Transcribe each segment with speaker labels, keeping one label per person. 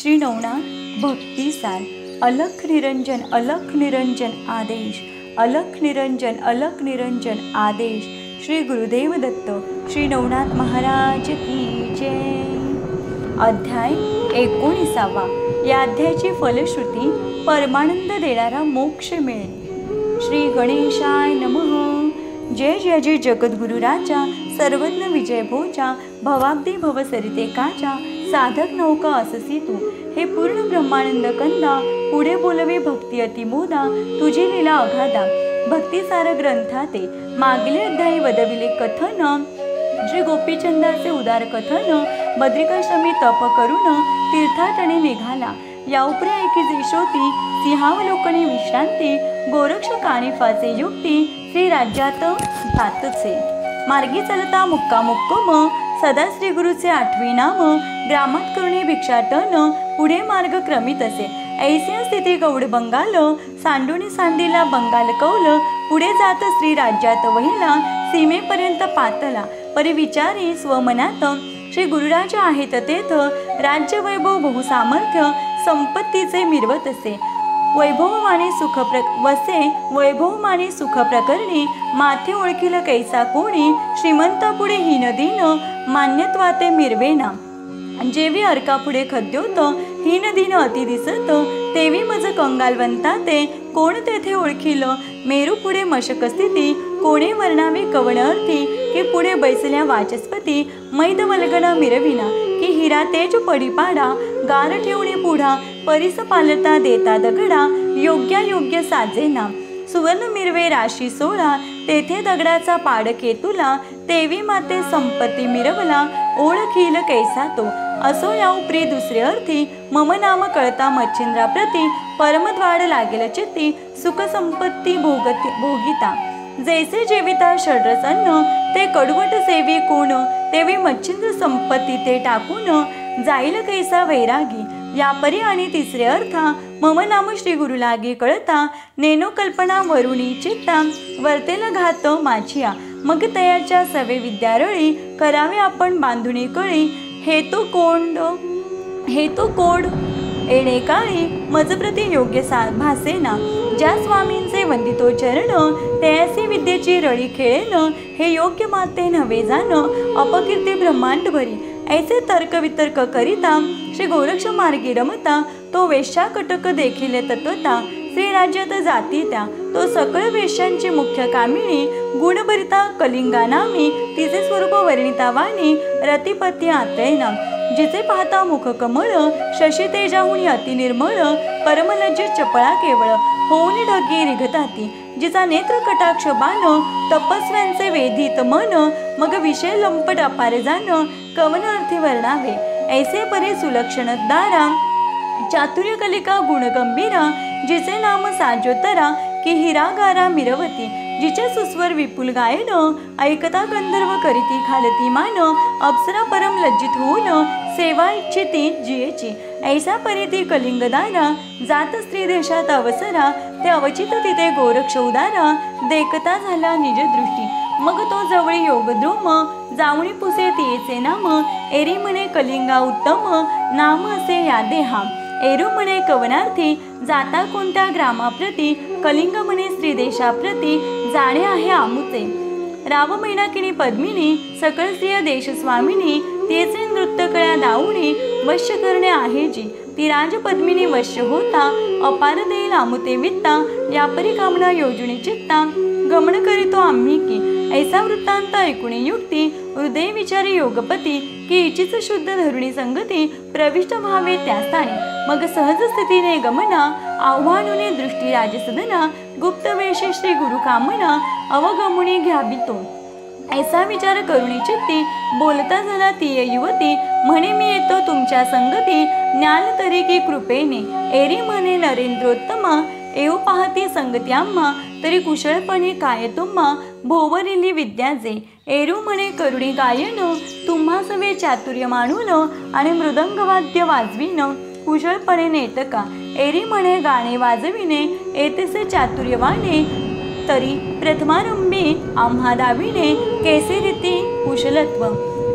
Speaker 1: श्री नवनाथ भक्तिसार। अलख निरंजन अलख निरंजन आदेश, अलख निरंजन अलख निरंजन आदेश। श्री गुरुदेव दत्त श्री नवनाथ महाराज की जय। अध्याय 19। या अध्यायाची फलश्रुती परमानंद देणारा मोक्ष मिळेल। श्री गणेशाय नमः। जय जय जय जगद्गुरु राजा, सर्वज्ञ विजय भोजा, भवाब्दी भवसरितेकाचा, साधक नौका अससी तू। हे पूर्ण ब्रह्मानंद कंदा, पुढे बोलवे भक्ती अतिमोदा, तुझी लीला अगाधा। भक्तिसार ग्रंथाते मागील अध्यायी वदविले कथन, श्री गोपीचंदाचे उदार कथन। बद्रिकाश्रमी तप करून तीर्थाटने निघाला। या उपरी ऐकी यशोती, सिंहावलोकने विश्रांती, गोरक्ष कानिफाचे युक्ती, श्री राज्यात जातचे। मार्गी चलता मुक्कामुक्कम, सदा श्री गुरुचे आठवी नाम, ग्रामात करुणे भिक्षाटन, पुढे मार्ग क्रमित असे। ऐसिया स्थिती गौड बंगाल, सांडुनी सांडीला बंगाल कौल, पुढे जात श्री राज्यात वहिला, सीमेपर्यंत पातला। परी विचारी स्वमनात, श्री गुरुराज आहेत तेथ, राज्य वैभव बहुसामर्थ्य, संपत्तीचे मिरवत असे। वैभवमाने सुख वसे वैभवमाने सुख प्रकरणी, माथे ओळखील कैसा कोणी, श्रीमंत पुढे हीनदीन, मान्यत्वाते मिरवेना। जेवी अर्का पुढे खद्योत, हीनदीन अति दिसत, तेवी मज कंगालवंता ते, कोण तेथे ओळखील, मेरू पुढे मशक स्थिती, कोणे वर्णावे कवण अर्थी, की पुढे बैसल्या वाचस्पती, मैद वल्गण मिरविना, की हिरा तेज पडीपाडा, गार ठेवणे पुढा, परिस पालता देता दगडा, योग्य साजेना। सुवर्ण मिरवे राशी 16, तेथे दगडाचा पाड केतुला, तेवी माते संपत्ती मिरवला, ओळखील कैसा तो। असो या उपरी दुसरे अर्थी, मम नाम कळता मच्छिंद्रा प्रती, परमद्वाड लागेल चित्ती, सुख संपत्ती भोगिता। जैसे जेविता षड्रस अन्न, ते कडवट सेवी कोण, तेवी मच्छिंद्र संपत्ती ते टाकून, जाईल कैसा वैरागी। या परी आणि तिसरे अर्था, मम नाम श्री गुरु लागे कळता, नेनो कल्पना वरुणी चित्ता, वर्तेल घात माझिया, मग तयाच्या सवे विद्यारळी, करावे आपण बांधुनी कळी, हेतू कोड येणे काळी, मजप्रती योग्य भासेना। ज्या स्वामींचे वंदितो चरण, त्यासी विद्येची रळी खेळेन, हे योग्य माते नव्हे जाण, अपकीर्ती ब्रह्मांड भरी। ऐसे तर्क वितर्क करिता, श्री गोरक्ष मार्गी रमता, तो वेश्या कटक देखील तत्वता, श्री राज्यात जाती त्या, तो सकळ वेश्यांची मुख्य कामिणी, गुणभरिता कलिंगा नामी, तिचे स्वरूप वर्णिता वाणी, रतिपती आत्रयना। जिचे पाहता मुख कमळ, शशी तेजाहुनी अति निर्मळ, परमलज्ज चपळा केवळ, होऊन ढगी रिघताती, जिचा नेत्र कटाक्ष बाण, तपस्व्यांचे वेधित मन, मग विषय लंपट अपार जाण, कवन अर्थी वर्णावे। ऐसे परी सुलक्षण दारा, चातुर्य कलिका गुणगंभीरा, जिचे नाम साजोतरा, की हिरागारा मिरवती, जिचे सुस्वर विपुल गायन, ऐकता गंधर्व करीती खालती मान, अप्सरा परम लज्जित होऊन, सेवा इच्छिती जियेची। ऐसा परी ती कलिंगदारा, जात स्त्री देशात अवसरा, ते अवचित तिथे गोरक्ष उदारा, देखता झाला निज दृष्टी, मग तो जवळी योगद्रोम, जावणी पुसे तियेचे नाम, एरी म्हणे कलिंगा उत्तम, नाम असे या देहा। एरू म्हणे कवनार्थी, जाता कोणत्या ग्रामाप्रती, कलिंग म्हणे श्रीदेशाप्रती, जाणे आहे आमुचे। राव मैनाकिनी पद्मिनी, सकळ स्त्रिय देश स्वामिनी, तिचे नृत्य कळ्या दावणी, वश्य करणे आहे जी, ती राजपद्मिनी वश्य होता, अपार देईल आमुते वित्ता, यापरी कामना योजनी चित्ता, गमन करीतो आम्ही की। ऐसा वृत्तांत ऐकुणी युक्ती, हृदय विचारी योगपती, की इचीच शुद्ध धरुणी संगती, प्रविष्ट व्हावे त्या स्थानी, मग सहज स्थितीने गमना, आव्हानुने दृष्टी राजसदना, गुप्त वेशे श्री गुरु कामना, अवगमुनी घ्याबितो। ऐसा विचार करुणी चित्ती, बोलता झाला ती युवती, म्हणे मी येतो तुमच्या संगती, ज्ञान तरी की कृपेने, एरी म्हणे नरेंद्रोत्तमा, येऊ पाहती संगती आम्हा, तरी कुशळपणे काय तुम्हा, भोवरिली विद्याजे। एरू म्हणे करुणी गायन, तुम्हा सवे चातुर्य मानून, आणि मृदंगवाद्य वाजविन, कुशळपणे नेटका। एरी म्हणे गाणे वाजविणे, येतेसे चातुर्यवाने, तरी प्रथमारंभी आम्हा दाविणे, कैसे रीती कुशलत्व।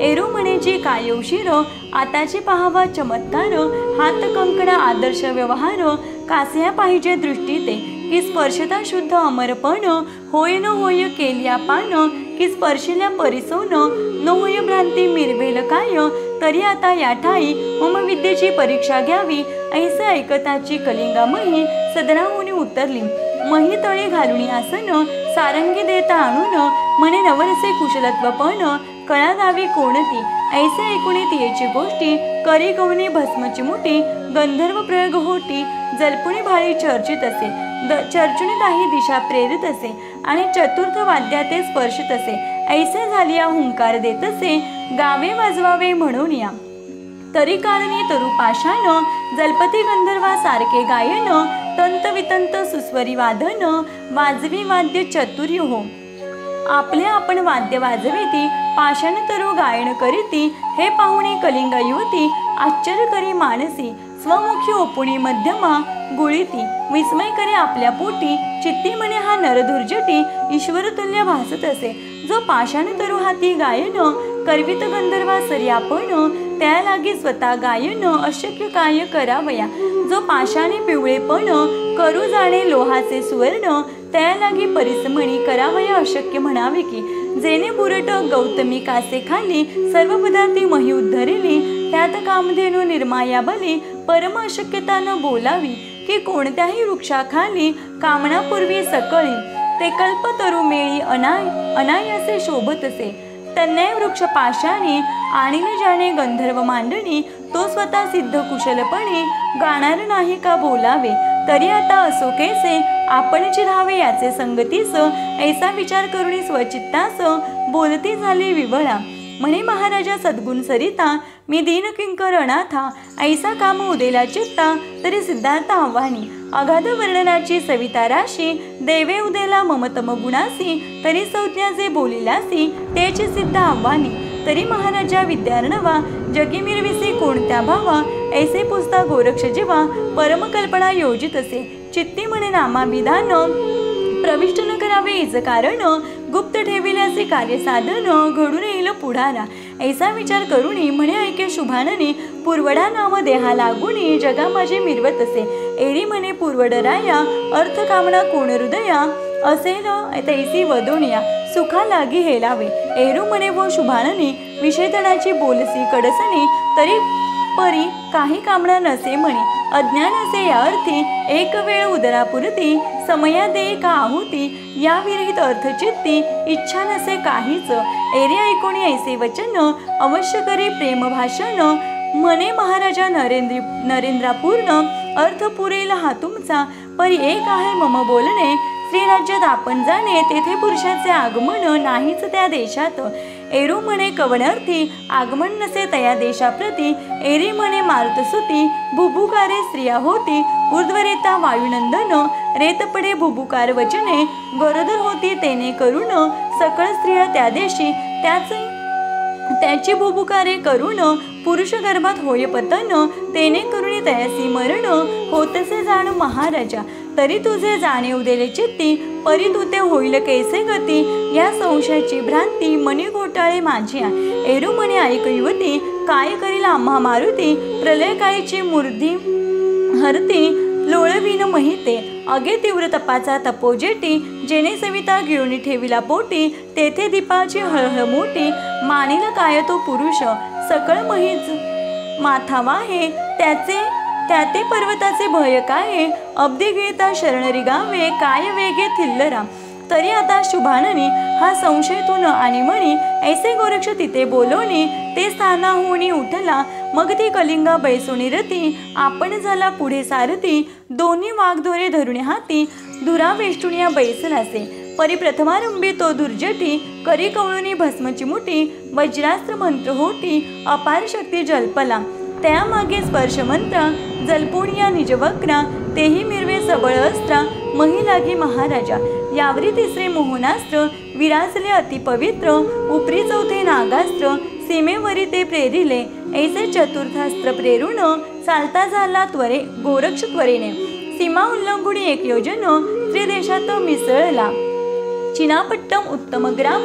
Speaker 1: एरू म्हणेची काय उशीर, आताची पाहावा चमत्कार, हात कंकणा आदर्श व्यवहार, कास्या पाहिजे दृष्टी ते, की स्पर्शता शुद्ध अमरपण, होय न होय केल्या पान, की स्पर्शिल्या परिसोन, न होय भ्रांती मिरवेल काय, तरी आता या ठाई मम विद्येची परीक्षा घ्यावी, ऐसे ऐकताची कलिंगा मही सदनाहून उतरली, मही तळी घालुनी आसन, सारंगी देता आणून, म्हणे नवरसे कुशलत्व पण, कळा दावी कोणती, ऐसे ऐकुणी तियेची गोष्टी, करी गवनी भस्मची मुठी, गंधर्व प्रयोग होती, जलपुणी भाळी चर्चित असे, चर्चुनी काही दिशा प्रेरित असे, आणि चतुर्थ वाद्याते स्पर्शित असे, ऐसे झाली या हुंकार देत असे, गावे वाजवावे म्हणून या, तरी कारणी तरु पाषाण, जलपती गंधर्वा सारखे गायन, तंत वितंत सुस्वरी वादन, वाजवी वाद्य चतुर्य हो, आपले आपण वाद्य वाजविती, पाषाण तरु गायन करीती, हे पाहुणी कलिंगा युवती, आश्चर्य करी मानसी, स्वमुखी ओपुणी मध्यमा गुळीती, विस्मय करे आपल्या पोटी, चित्ती म्हणे हा नरदुर्जटी, ईश्वरतुल्य भासत असे, जो पाषाण तरु हाती गायन, करवित गंधर्वा सरी आपण, त्या लागी स्वतः गायन, अशक्य काय करावया, जो पाषाणी पिवळेपण, करू जाणे लोहाचे सुवर्ण, त्या लागी परिसमणी करावया अशक्य म्हणावे की, जेने बुरट गौतमी कासे खाली, सर्व पदार्थी मही उद्धरिली, त्यात कामधेनु निर्माया बली, परम अशक्यता न बोलावी, की कोणत्याही वृक्षाखाली कामनापूर्वी सकळी, ते कल्पतरू मेळी अनायासे शोभत असे, तन्याय वृक्ष पाशाणी आणिले जाणे गंधर्व मांडणी, तो स्वतः सिद्ध कुशलपणे गाणार नाही का बोलावे, तरी आता असो कैसे आपणची राहावे याचे संगतीस, ऐसा विचार करुणी स्वचित्तास बोलती झाली विवळा, म्हणे महाराजा सद्गुण सरिता, मी दीन किंकर अनाथा, ऐसा काम उदेला चित्ता, तरी सिद्धार्थ आव्हानी, अगाध वर्णनाची सविता राशी, देवे उदेला ममतम गुणासी, तरी संज्ञा जे बोलिलासी, तेची सिद्ध आव्हानी, तरी महाराजा विद्यार्णवा, जगी मिरविसी कोणत्या भावा, ऐसे पुसता गोरक्ष जीवा, परमकल्पना योजित असे, चित्ती म्हणे नामाभिधान, प्रविष्ट न करावे इज कारण, गुप्त ठेविल्याचे कार्यसाधन, घडून येईल पुढारा, ऐसा विचार करुणी, म्हणे ऐके शुभाननी, पूर्वडा नाम देहा लागुनी, जगा माझे मिरवत असे, एरी म्हणे पूर्वडराया, अर्थ कामना कोण हृदया, असेल तैसी वदोनिया, सुखा लागी हेलावे, एरू म्हणे व शुभाननी, विषयधनाची बोलसी कडसनी, तरी परी काही कामना नसे म्हणे, अज्ञान असे या अर्थी, एक वेळ उदरापुरती, समया देई का आहुती, या विरहित अर्थचित्ती, इच्छा नसे काहीच, एरी ऐकोणी ऐसे वचन, अवश्य करी प्रेम भाषण, म्हणे महाराजा नरेंद्रापूर्ण, अर्थ पुरेल हा तुमचा, परी एक आहे मम बोलणे, श्रीराज्यात आपण जाणे, तेथे पुरुषाचे आगमन नाहीच त्या देशात, एरू म्हणे कवनार्थी, आगमन नसे तया देशाप्रती, एरी म्हणे मारुतसुती, भुभुकारे स्त्रिया होती, ऊर्ध्वरेता वायुनंदन, रेतपडे भुभुकार वचने, गरोदर होती तेने करुण, सकळ स्त्रिया त्या देशी, त्याची भुभुकारे करुण, पुरुष गर्भात होय पतन, तेने करुणी तयासी मरण, होतसे जाण महाराजा, तरी तुझे जाणे उदेले चित्ती, परी तू ते होईल कैसे गती, या संशयाची भ्रांती मनी घोटाळे माझ्या, एरू म्हणे ऐक युवती, काय करील आम्हा मारुती, प्रलय काळीची मूर्धी हरती, लोळवीन महिते, अगे तीव्र तपाचा तपोजेटी, जेने सविता गिळून ठेविला पोटी, तेथे दीपाची हळहळ मोठी, मानिल काय तो पुरुष, सकळ महीच माथावा आहे, त्याते पर्वताचे भय काय, अब्दी गिळता शरणरी गावे, काय वेगे थिल्लरा, तरी आता शुभाननी, हा संशयतून आणि म्हणी, ऐसे गोरक्ष तिथे बोलवणी, ते स्थानाहुनी उठला, मग ती कलिंगा बैसोनी रती, आपण झाला पुढे सारथी, दोन्ही वाघदोरे धरुणे हाती, धुरा वेष्टुनिया बैसलासे, परी प्रथमारंभी तो दुर्जटी, करी कवळुनी भस्मची मुठी, वज्रास्त्र मंत्र होती, अपार शक्ती जल्पला, त्यामागे स्पर्शमंत्र, जलपुणिया निजवक्रा, तेही मिरवे सबळ अस्त्रा, मही लागी महाराजा, यावरी तिसरे मोहनास्त्र, विराजले अतिपवित्र, उपरी चौथे नागास्त्र, सीमेवरी ते प्रेरिले, ऐसे चतुर्थास्त्र प्रेरुण, चालता झाला गोरक्ष त्वरेने, सीमा उल्लंघुनी एक योजन, त्रिदेशात मिसळला, चिनापट्टम उत्तम ग्राम,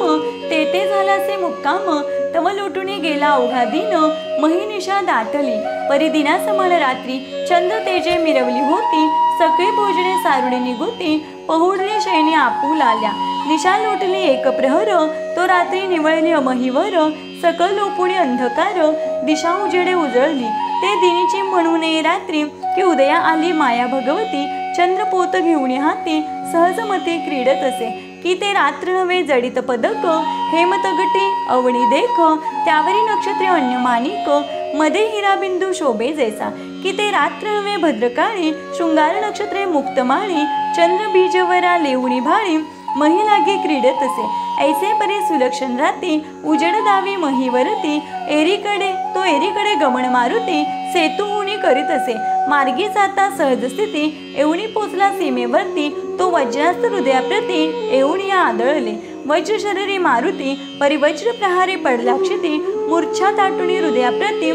Speaker 1: तेथे झालासे मुक्काम, तव लोटुनी गेला अवघा दिन, महिनिशा दाटली परी दिना समान रात्री, चंद्र तेजे मिरवली होती, सगळे भोजने सारुणे निघोती, पहुडली शयनी आपूल आल्या, निशा लोटली एक प्रहर, तो रात्री निवळली अमहीवर, सकळ लोपुणी अंधकार, दिशा उजेडे उजळली, ते दिनीची म्हणून रात्री, की उदया आली माया भगवती, चंद्रपोत घेऊन हाती, सहजमती क्रीडत असे, की ते रात्र नव्हे जडित पदक, हेमतगटी अवणी देख, त्यावरी नक्षत्रे अन्य मानिक, मध्ये हिराबिंदू शोभे जैसा, की ते रात्र नव्हे भद्रकाळी, शृंगार नक्षत्रे मुक्तमाळी, चंद्र बीजवरा लेवणी भाळी, मही लागे क्रीडत असे, ऐसे परी सुलक्षण राती, उजेड दावी महीवरती, एरीकडे गमन मारुती, सेतू होणी करीत असे, मार्गी जाता सहज स्थिती, एवणी पोचला सीमेवरती, तो वज्रास्त्र हृदयाप्रती, एवणी आदळले, वज्र शरीरी मारुती, परिवज्र प्रहारी पडला क्षिती, मूर्छा ताटुनी हृदयाप्रती,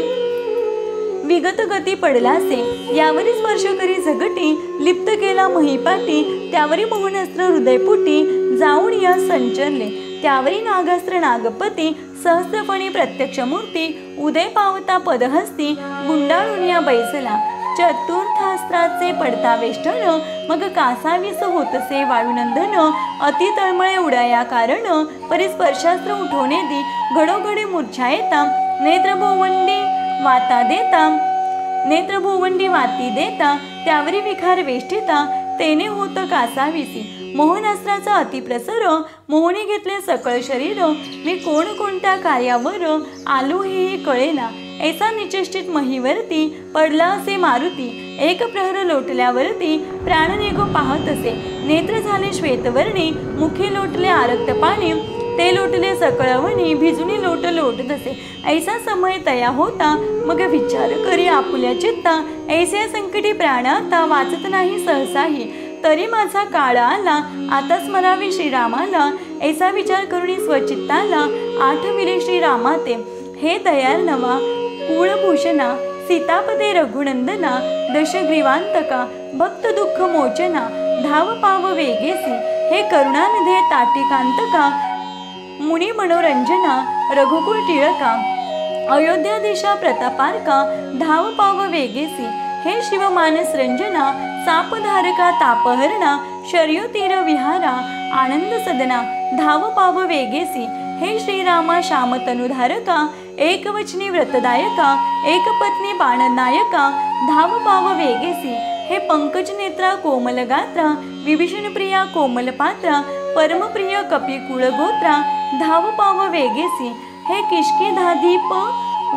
Speaker 1: विगत गती पडलासे, यावरी स्पर्श करी झगटी, लिप्त केला महिपाटी, त्यावरी मोहनास्त्र हृदयपुटी, जाऊन या संचरले, त्यावरी नागास्त्र नागपती, सहस्रफणी प्रत्यक्ष मूर्ती, उदय पावता पदहस्ती, गुंडाळून या बैसला, चतुर्थास्त्राचे पडता वेष्टन, मग कासावीस होतसे वायुनंदन, अति तळमळे उडाया कारण, परी स्पर्शास्त्र उठवणे दी, घडोघडी मूर्छा येता, नेत्रभोवंडी वाती देता, त्यावरी विखार वेष्टिता, तेने होत कासावीसी, मोहनास्त्राचा अतिप्रसर, मोहने घेतले सकळ शरीर, मी कोणकोणत्या कार्यावर आलो हे कळेना, ऐसा निचेष्टित महीवरती, पडला असे मारुती, एक प्रहर लोटल्यावरती, प्राण निघो पाहत असे, नेत्र झाले श्वेतवर्णी, मुखे लोटले आरक्त पाणी, ते लोटले सकळवणी, भिजुनी लोटत असे, ऐसा समय तया होता, मग विचार करी आपुल्या चित्ता, ऐसे संकटी प्राणाता, वाचत नाही सहसाही, तरी माझा काळ आला, आता स्मरावे श्रीरामाला, ऐसा विचार करुणी स्वचित्ताला, आठविले श्रीरामाते, हे दयार्णवा कुळभूषणा, सीतापते रघुनंदना, दशग्रीवांतका, भक्त दुःख मोचना, धाव पाव वेगेसी, हे करुणानिधे ताटिकांतका, मुनी मनोरंजना, रघुकुळ टिळका, अयोध्या दिशा प्रतापारका, धाव पाव वेगेसी, हे शिवमानस रंजना, सापधारका तापहरणा, शर्यू तीर विहारा, आनंद सदना, धाव पाव वेगेसी, हे श्रीरामा श्यामतनुधारका, एकवचनी व्रतदायका, एकपत्नी बाणनायका, धाव पाव वेगेसी, हे पंकज नेत्रा कोमल गात्रा, विभीषण प्रिया कोमल पात्रा, परमप्रिय कपिकुळ गोत्रा, धाव पाव वेगेसी, हे किष्की धादीप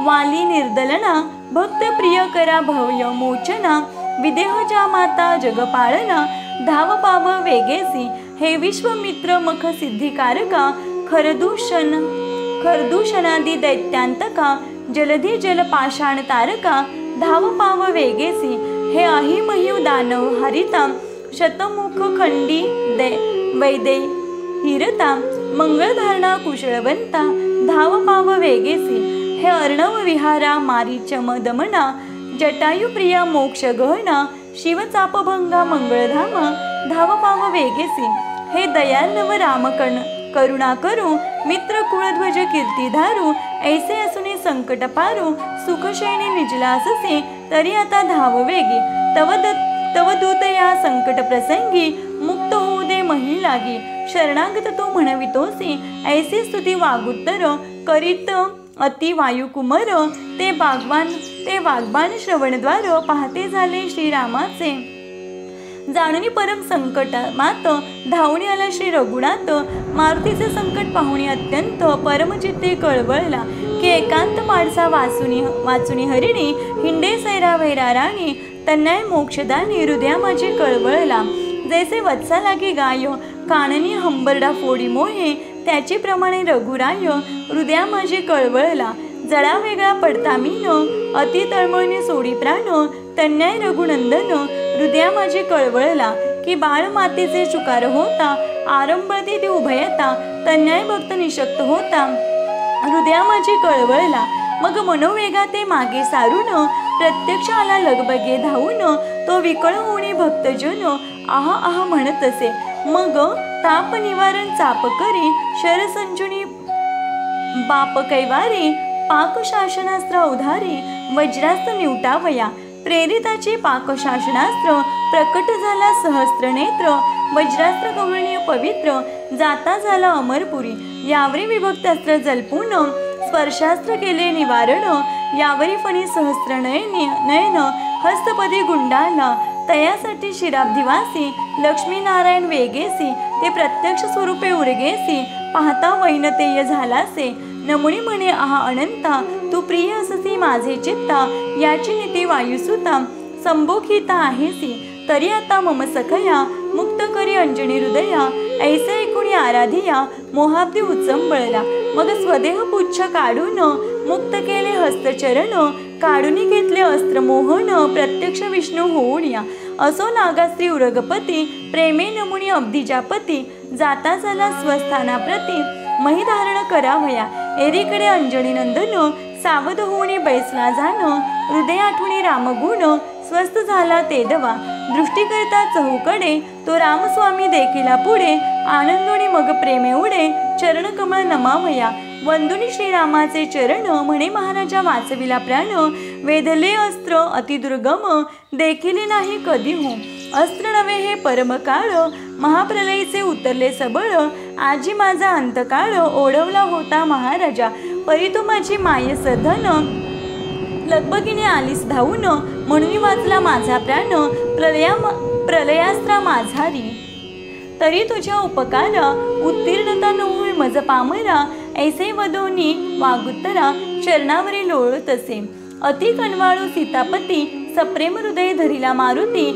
Speaker 1: वाली निर्दलना, भक्त प्रिय करा भव्य मोचना, विदेहजा माता जगपाळना, धाव पाव वेगेसी, हे विश्वमित्र मख सिद्धिकारका, खरदूषणादी दैत्यांतका, जलधी जलपाषाण तारका, धाव पाव वेगेसी, हे अहिमहिव दानव हरिता, शतमुख खंडी वैदे हिरता, मंगळधारणा कुशळवंता, धाव पाव वेगेसी, हे अर्णव विहारा मारीचम दमना, जटायू प्रिया मोक्ष गहना, शिवचापभंगा मंगळधामा, धाव पाव वेगेसी, हे दयार्णव रामकर्ण करुणा करू, मित्र कुळध्वज कीर्तिधारू, ऐसे असुनी संकट पारू, सुखशयनी निजलाससे, तरी आता धाव वेगी, तव दूत या संकट प्रसंगी, मुक्त होऊ दे मही लागी, शरणागत तो म्हणवितोसी, ऐसे स्तुती वागुत्तर, करीत अति वायुकुमर, ते वाग्बान श्रवणद्वार, पाहते झाले श्रीरामाचे, जाणूनी परम संकट मात, धावणी आला श्री रघुनाथ, मारुतीचे संकट पाहुणी अत्यंत, परमचित्ते कळवळला, की एकांत माणसा वाचुनी हरिणी, हिंडे सैरा वैरा राणी, तन्याय मोक्षदानी, हृदया माझी कळवळला, जैसे वत्सा लागे गाय, काननी हंबरडा फोडी मोहे, त्याची प्रमाणे रघुराय, हृदया माझी कळवळला, जळा वेगळा पडता मीन, अति तळमळणी सोडी प्राण, तन्याय रघुनंदन, हृदया माझी कळवळला, की बाळ मातेचे चुकार होता, आरंभती ती उभयता, तन्याय भक्त निशक्त होता, हृदया माझी कळवळला, मग मनोवेगा ते मागे सारून, प्रत्यक्ष आला लगबगे धावून, तो विकळ होणी भक्तजन, आहा आहा म्हणत असे, मग ताप निवारण चाप करी, शरसंजुनी बाप कैवारी पाकशासनास्त्र अवधारी वज्रास्त्र निवटावया प्रेरिताचे पाकशासनास्त्र प्रकट झाला सहस्त्र नेत्र वज्रास्त्र गवळणीय पवित्र जाता झाला अमरपुरी यावरी विभक्त अस्त्र जलपून स्पर्शास्त्र केले निवारण यावरी फणी सहस्त्र नयन हस्तपदी गुंडाला तयासाठी शिराब्धिवासी लक्ष्मीनारायण वेगेसी ते प्रत्यक्ष स्वरूपे उरगेसी पाहता वैनतेय झालासे नमुनी म्हणे आहा अनंता तू प्रिय अससी माझे चित्ता याची नीती वायुसुता संभोखिता आहेसी तरी आता मम सखया मुक्त करी अंजनी हृदया ऐसे ऐकुणी आराधिया मोहाब्दी उचंबळला मग स्वदेह पुच्छ काढून मुक्त केले हस्तचरण काढून घेतले अस्त्र मोहन प्रत्यक्ष विष्णू होऊन या असो नागास्त्री उरगपती प्रेमे नमुनी अब्धिजापती जाता झाला स्वस्थानाप्रती महिधारण करावया एरीकडे अंजनी नंदन सावध होऊनी बैसला जाण हृदय आठवणी रामगुण स्वस्थ झाला तेदवा दृष्टी करता चहूकडे तो रामस्वामी देखिला पुढे आनंदोनी मग प्रेमे उडे चरण कमळ नमावया वंदुनी श्रीरामाचे चरण म्हणे महाराजा वाचविला प्राण वेधले अस्त्र अतिदुर्गम देखिले नाही कधी हो अस्त्र नवे हे परमकाळ महाप्रलयीचे उतरले सबळ आजी माझा अंतकाळ ओढवला होता महाराजा परी तू माझी माय सधन लगबगीने आलीस धावून म्हणून वाचला माझा प्राण प्रलयास्त्रा माझारी तरी तुझ्या उपकारा उत्तीर्णता न होय मज पामरा ऐसे वदोनी वागुत्तरा चरणावरी लोळत असे अति कनवाळू सीतापती सप्रेम हृदय धरिला मारुती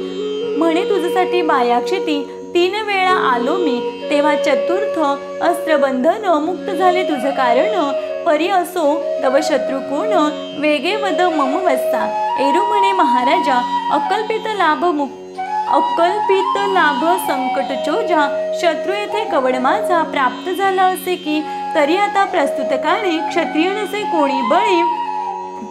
Speaker 1: म्हणे तुझसाठी बायाक्षिती 3 वेळा आलो मी तेव्हा चतुर्थ अस्त्रबंधन मुक्त झाले तुझं कारण परी असो तव शत्रु कोण वेगे वद मम वस्ता एरू म्हणे महाराजा अकल्पित लाभ संकट चोजा शत्रु येथे कवड माझा प्राप्त झाला असे की तरी आता प्रस्तुत काळी क्षत्रिय नसे कोणी बळी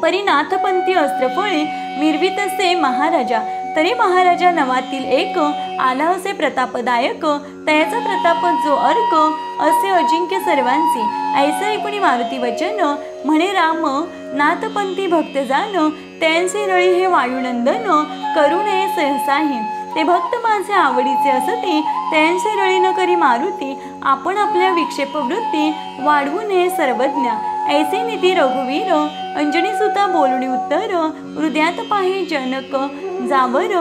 Speaker 1: परिनाथपंथी अस्त्रफळी मिरवित असे महाराजा तरी महाराजा नवातील एक आला असे प्रतापदायक त्याचा प्रताप जो अर्क असे अजिंक्य सर्वांचे ऐसे ऐकुणी मारुती वचन म्हणे राम नाथपंथी भक्त जाण त्यांचे रळी हे वायुनंदन करू नये सहसाही ते भक्त माझे आवडीचे असते त्यांचे रळी न करी मारुती आपण आपल्या विक्षेपवृत्ती वाढवू नये सर्वज्ञा ऐसे नीती रघुवीर अंजनी सुता बोलणी उत्तर हृदयात पाहि जनक जावर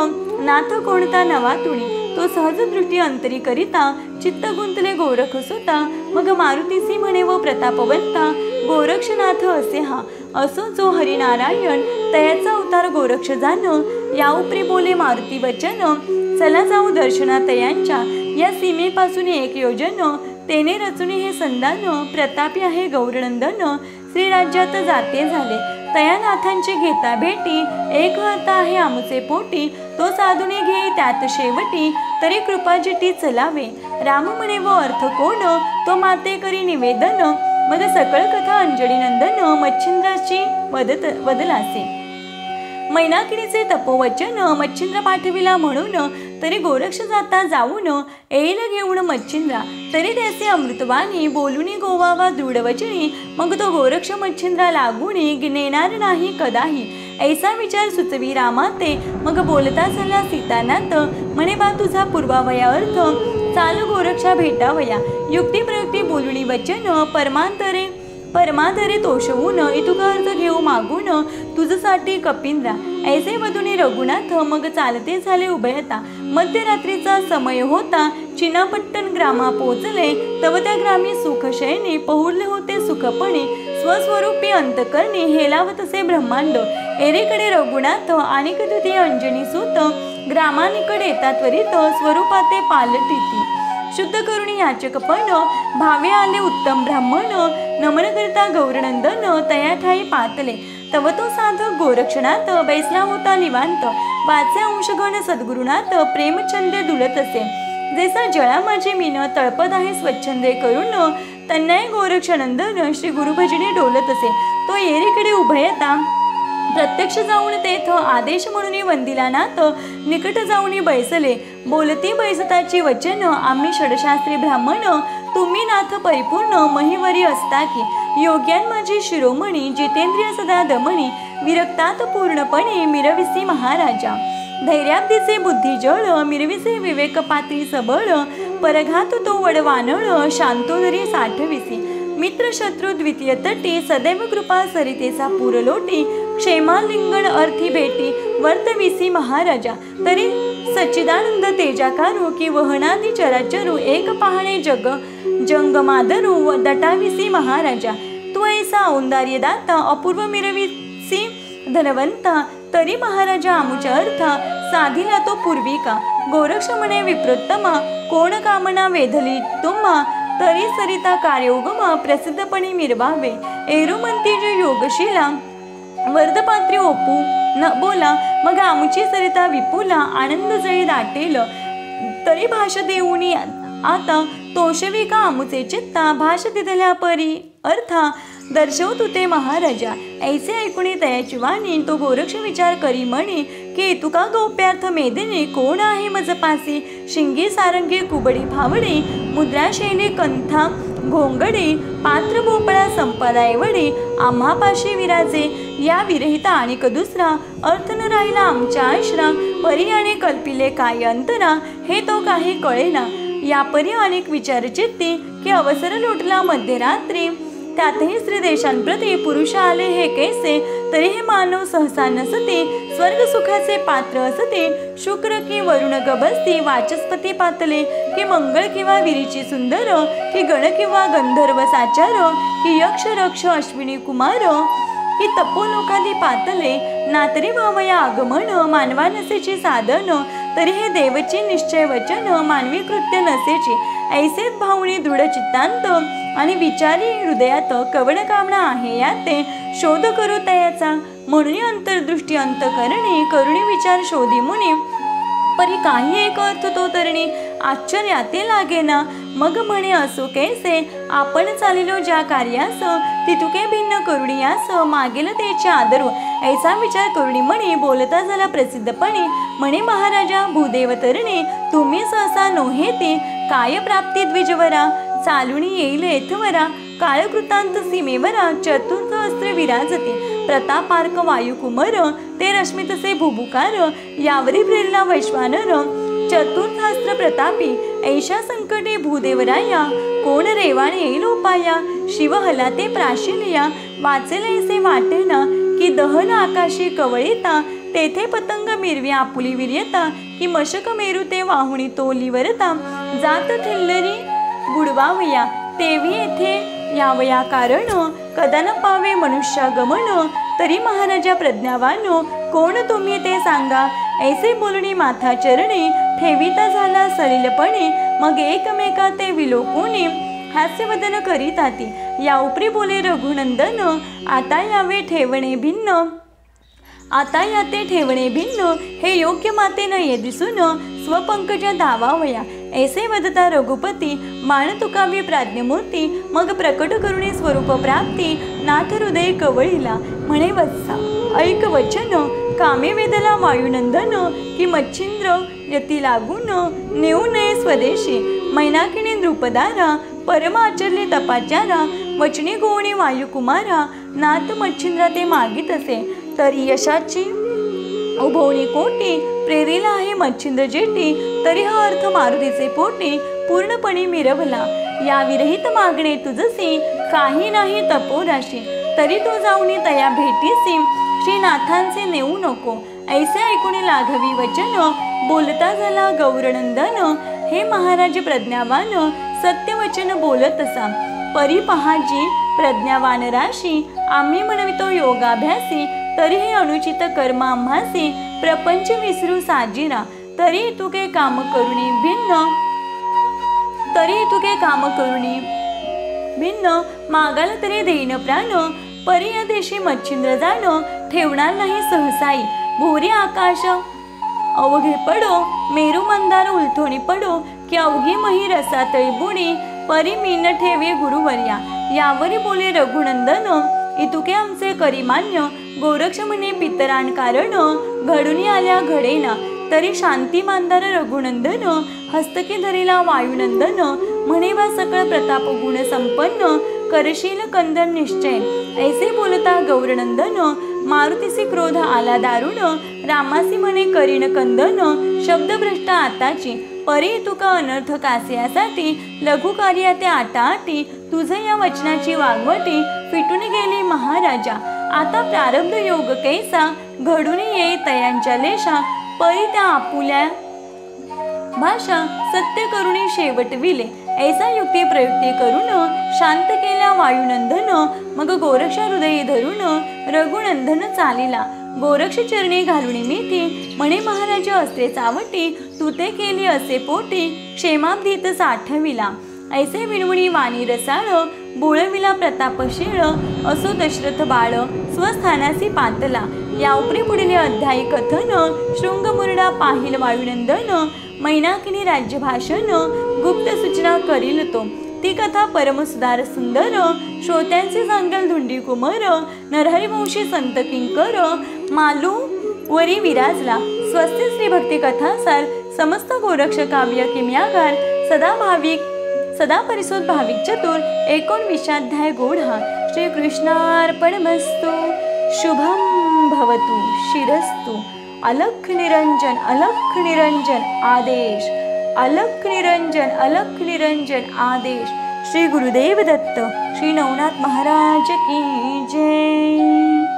Speaker 1: नाथ कोणता नवा तुणी तो सहज दृष्टी अंतरी करिता चित्त गुंतले गोरख सुता मग मारुतीसी म्हणे व प्रतापवंता गोरक्षनाथ असे हा असो जो हरिनारायण तयाचा अवतार गोरक्ष जाण या उपरी बोले मारुती वचन चला जाऊ दर्शना तयांच्या या सीमेपासून 1 योजन तेने रचुनी हे संदान प्रतापी आहे गौरनंदन श्रीराज्यात जाते झाले तया नाथांची घेता भेटी एक हाता आहे आमचे पोटी तो साधुने घे त्यात शेवटी तरी कृपाजिटी चलावे राम म्हणे व अर्थ कोण तो माते करी निवेदन मग सकळ कथा अंजली नंदन मच्छिंद्राची वदलासे मैनाकिनीचे तपोवचन मच्छिंद्र पाठविला म्हणून तरी गोरक्ष जाता जाऊन येईल घेऊन मच्छिंद्रा तरी त्याचे अमृतवाणी बोलुनी गोवावा दृढवचनी मग तो गोरक्ष मच्छिंद्रा लागुनी नेणार नाही कदाही ऐसा विचार सुचवी रामाते मग बोलता झाला सीतानाथ म्हणे बा तुझा पूर्वावया अर्थ चाल गोरक्षा भेटावया युक्ती प्रयुक्ती बोलुनी वचन परमांतरे तोषवून इतुका अर्थ घेऊ मागून तुझसाठी कपिंद्रा ऐसे वधुनी रघुनाथ मग चालते झाले उभयता मध्यरात्रीचा समय होता चिनापट्टण ग्रामा पोचले तव त्या ग्रामी सुखशयने पहुडले होते सुखपणे स्वस्वरूपी अंतकरणी हेलावत असे ब्रह्मांड एरेकडे रघुनाथ आणि कधी अंजनी सुत ग्रामानिकडे येता त्वरित स्वरूपाते पालटिती शुद्ध करुणी याचकपण भावे आले उत्तम ब्राह्मण नमन करता गौरनंदन तया ठाई पातले तव तो साधक गोरक्षनाथ बैसला होता निवांत वाचे अंशगण सद्गुरुनाथ प्रेमचंदे दुलत असे जैसा जळा माझे मीन तळपत आहे स्वच्छंदे करून तन्याय गोरक्षनंदन श्री गुरुभजनी डोलत असे तो येरीकडे उभयता प्रत्यक्ष जाऊन तेथ आदेश म्हणून वंदिला नाथ निकट जाऊन बैसले बोलती बैसताची वचन आम्ही षडशास्त्री ब्राह्मण तुम्ही नाथ परिपूर्ण महिवरी असता की योग्यान माझी शिरोमणी जितेंद्रिय सदा दमणी विरक्तात पूर्णपणे मिरविसी महाराजा धैर्याब्दीचे बुद्धिजळ मिरविसे विवेक पात्री सबळ परघात तो वडवानळ शांतोदरी साठविसी मित्र शत्रु द्वितीय तटी सदैव कृपा सरितेचा पुरलोटी क्षेमालिंगण अर्थी भेटी वर्तविसी महाराजा तरी सच्चिदानंद तेजाकारू की वहनादी चराचरू एक पाहणे जग जंगमादरू व दटाविसी महाराजा तू ऐसा औंदार्य दाता अपूर्व मिरविसी धनवंता तरी महाराजा आमुचा अर्थ साधिला तो पूर्विका गोरक्ष म्हणे विप्रोत्तमा कोण कामना वेधली तुम्हा तरी सरिता कार्योगमा प्रसिद्धपणे मिरवावे एरुमंती जे योगशिला वर्धपात्री ओपू न बोला मग आमुची सरिता विपुला आनंद जळी दाटेल तरी भाष देऊनी आता तोषविका आमुचे चित्ता भाष दिधल्या परी अर्था दर्शव तुते महाराजा ऐसे ऐकुणी तयाची वाणी तो गोरक्ष विचार करी म्हणे की तुका गौप्यार्थ मेदिने कोण आहे मजपासी शिंगी सारंगी कुबडी फावडे मुद्राशैली कंथा घोंगडे पात्र भोपळा संपदाय वडे आम्हापाशी विराजे या विरहिता आणि दुसरा अर्थ न राहिला आमच्या आश्रा परी आणि कल्पिले काय अंतरा हे तो काही कळेना या परी अनेक विचार चित्ती की अवसर लोटला मध्यरात्री त्यातही स्त्री देशांप्रती पुरुष आले हे कैसे तरी हे मानव सहसा नसते स्वर्ग सुखाचे पात्र असते शुक्र की वरुण गबसती वाचस्पती पातले की मंगळ किंवा विरीची सुंदर की गण किंवा गंधर्व साचार की यक्ष रक्ष अश्विनी कुमार की तपोलोकादी पातले नातरी व्हावया आगमन मानवा नसेची साधन तरी हे देवची निश्चय वचन मानवी कृत्य नसेची ऐसेच भावनी दृढ चित्तांत आणि विचारी हृदयात कवड कामना आहे याते शोध करू तयाचा म्हणून अंतर्दृष्टी अंतकरणी करुणी विचार शोधी मुनी परी काही एक अर्थ तो तरणी आश्चर्याते लागेना मग म्हणे असो कैसे आपण चालिलो ज्या कार्यास तितुके भिन्न करुणियास मागेल तेचे आदरू ऐसा विचार करुणी म्हणे बोलता झाला प्रसिद्धपणे म्हणे महाराजा भूदेव तरणे तुम्ही सहसा नोहेती काय प्राप्ती द्विजवरा चालुणी येईल येथवरा काळकृतांत सीमेवरा चतुर्थ अस्त्र विराजते प्रतापार्क वायुकुमर ते रश्मितसे भुभुकार यावरी प्रेरणा वैश्वानर चतुर्थास्त्र प्रतापी ऐशा संकटे भूदेवराया कोण रेवाण येईल उपाया शिवहला ते प्राशिलिया वाचेल ऐसे वाटेना की दहन आकाशी कवळिता तेथे पतंग मिरवी आपुली विर्यता की मशक मेरू ते वाहुणी तोलीवरता जात थिल्लरी बुडवावया तेवी येथे यावया कारण कदा न पावे मनुष्यागमन तरी महाराजा प्रज्ञावान कोण तुम्ही ते सांगा ऐसे बोलणी माथा चरणी ठेविता झाला सलिलपणे मग एकमेका ते विलोकुनी हास्यवदन करीताती या उपरी बोले रघुनंदन आता यावे ठेवणे भिन्न आता याते ठेवणे भिन्न हे योग्य माते न ये दिसून स्वपंकज धावावया ऐसे वदता रघुपती मान तुकावी प्राज्ञमूर्ती मग प्रकट करुणी स्वरूप प्राप्ती नाथ हृदय कवळीला म्हणे वत्सा ऐक वचन कामे वेदला वायुनंदन की मच्छिंद्र यती लागून नेऊ नये स्वदेशी मैनाकिनी नृपदारा परम आचरले तपाचारा वचनी गोवणी वायुकुमारा नाथ मच्छिंद्रा ते मागित असे तरी यशाची उभवणी कोटी प्रेरीला आहे मच्छिंद्र जेटी तरी हा अर्थ मारुतीचे पोटी पूर्णपणे मिरवला या विरहित मागणे तुझसी काही नाही तपोराशी तरी तो जाऊनी तया भेटीसी श्रीनाथांचे नेऊ नको ऐसे ऐकुणी लाघवी वचन बोलता झाला गौरनंदन हे महाराज प्रज्ञावान सत्यवचन बोलत असा परी पहाजी प्रज्ञावान राशी आम्ही म्हणवितो योगाभ्यासी तरी हे अनुचित कर्म आम्हासी प्रपंच विसरू साजिरा तरी तुके काम करुणी भिन्न मागाल तरी देईन प्राण परी या देशी मच्छिंद्र जाण ठेवणार नाही सहसाई भोरी आकाश अवघे पडो मेरू मंदार उलथोणी पडो की अवघी मही रसातळी बुडी परी मीन ठेवे गुरुवर्या यावरी बोले रघुनंदन इतुके आमचे करी मान्य गोरक्ष म्हणे पितरान कारण घडून आल्या घडेना तरी शांती मानदार रघुनंदन, हस्तकी धरिला वायुनंदन, म्हणे बा सकळ प्रताप गुण संपन्न, करशील कंदन निश्चय ऐसे बोलता गौरनंदन, मारुतीसी क्रोध आला दारुण, रामासी म्हणे करीन कंदन, शब्दभ्रष्ट आताची परी तुका अनर्थ कास्यासाठी, लघु कार्या ते आटाआटी, तुझ या वचनाची वागवटी, फिटून गेली महाराजा, आता प्रारब्ध योग कैसा, घडून ये तयांच्या लेशा, परी त्या आपुल्या भाषा सत्य करुणी शेवटविले, ऐसा युक्ती प्रयुक्ती करून शांत केल्या वायुनंदन, मग गोरक्ष हृदयी धरून रघुनंदन चालिला, गोरक्ष चरणी घालून मिठी, म्हणे महाराज असते चावटी, तू ते केली असे पोटी, क्षेमाब्दीत साठविला, ऐसे विणवणी वाणी रसाळ, बोळविला प्रतापशीळ, असो दशरथ बाळ स्वस्थानासी पातला, या उपरी पुढील अध्यायी कथन, शृंगमुरडा पाहिल वायुनंदन, मैनाकिनी राज्यभाषण, गुप्त सूचना करील तो, ती कथा परमसुदार सुंदर, श्रोत्यांचे सांगल धुंडी कुमार, नरहरिवंशी संत किंकर, मालू वरी विराजला, स्वस्ति श्री भक्ती कथासार, समस्त गोरक्ष काव्य किम्यागार, सदा परिसोद भाविक चतुर, 19 गोढा. श्री कृष्णार्पणमस्तु. शुभम भवतु. शिरस्तु. अलख निरंजन अलख निरंजन आदेश. अलख निरंजन आदेश. श्री गुरुदेव दत्त. श्री नवनाथ महाराज की जय.